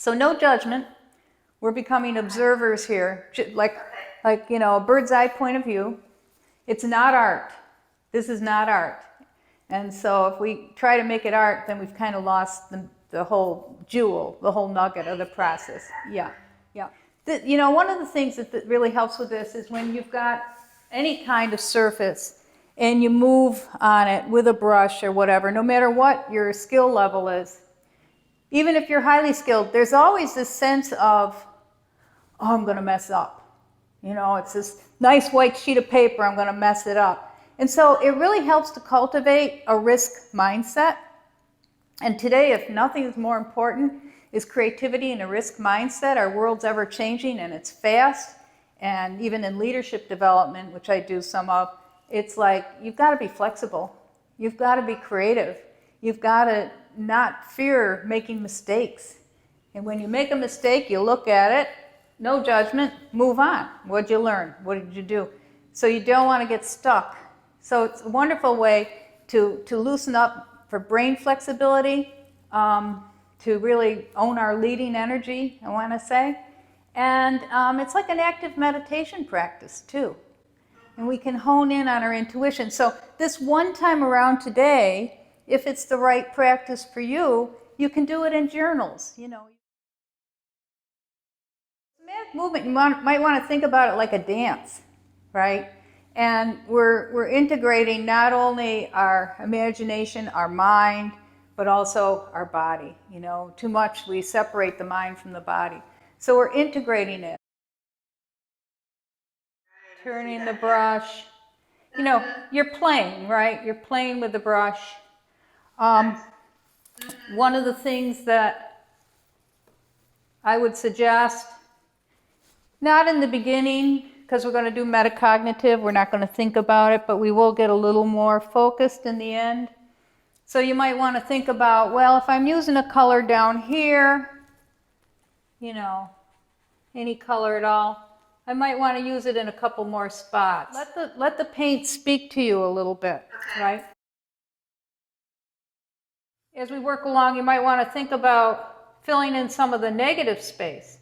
So no judgment. We're becoming observers here, like a bird's eye point of view. It's not art. This is not art. And so if we try to make it art, then we've kind of lost the whole jewel, the whole nugget of the process. Yeah. One of the things that really helps with this is when you've got any kind of surface and you move on it with a brush or whatever, no matter what your skill level is, even if you're highly skilled, there's always this sense of, oh, I'm going to mess up. It's this nice white sheet of paper, I'm going to mess it up. And so it really helps to cultivate a risk mindset. And today, if nothing is more important, is creativity and a risk mindset. Our world's ever changing and it's fast. And even in leadership development, which I do some of, it's like you've got to be flexible. You've got to be creative. You've got to not fear making mistakes. And when you make a mistake, you look at it, no judgment, move on. What did you learn? What did you do? So you don't want to get stuck. So it's a wonderful way to loosen up for brain flexibility, to really own our leading energy, I want to say. And it's like an active meditation practice, too. And we can hone in on our intuition. So this one time around today, if it's the right practice for you, you can do it in journals. Somatic movement, you might want to think about it like a dance, right? And we're integrating not only our imagination, our mind, but also our body. Too much we separate the mind from the body. So we're integrating it. Turning the brush. You're playing, right? You're playing with the brush. One of the things that I would suggest, not in the beginning, because we're going to do metacognitive, we're not going to think about it, but we will get a little more focused in the end. So you might want to think about, well, if I'm using a color down here, any color at all, I might want to use it in a couple more spots. Let the paint speak to you a little bit, right? As we work along, you might want to think about filling in some of the negative space,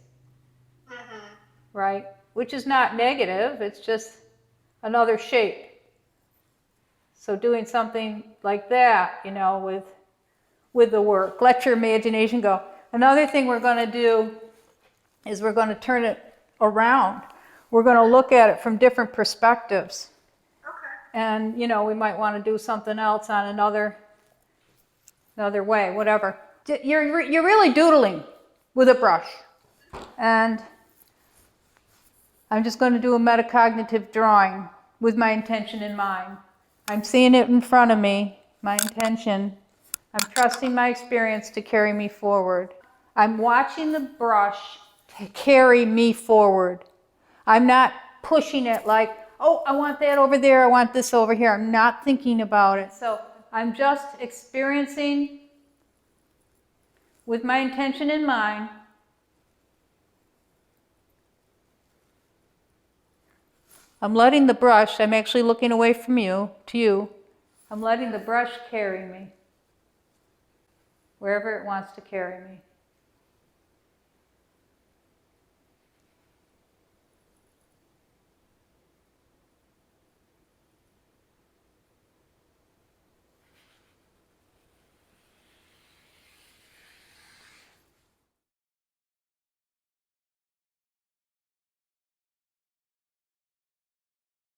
right? Which is not negative, it's just another shape. So doing something like that, with the work. Let your imagination go. Another thing we're going to do is we're going to turn it around. We're going to look at it from different perspectives. Okay. And, we might want to do something else on another way, whatever. You're really doodling with a brush. And I'm just going to do a metacognitive drawing with my intention in mind. I'm seeing it in front of me, my intention. I'm trusting my experience to carry me forward. I'm watching the brush to carry me forward. I'm not pushing it like, oh, I want that over there, I want this over here. I'm not thinking about it. So I'm just experiencing with my intention in mind. I'm letting the brush, I'm actually looking away from you, to you. I'm letting the brush carry me wherever it wants to carry me.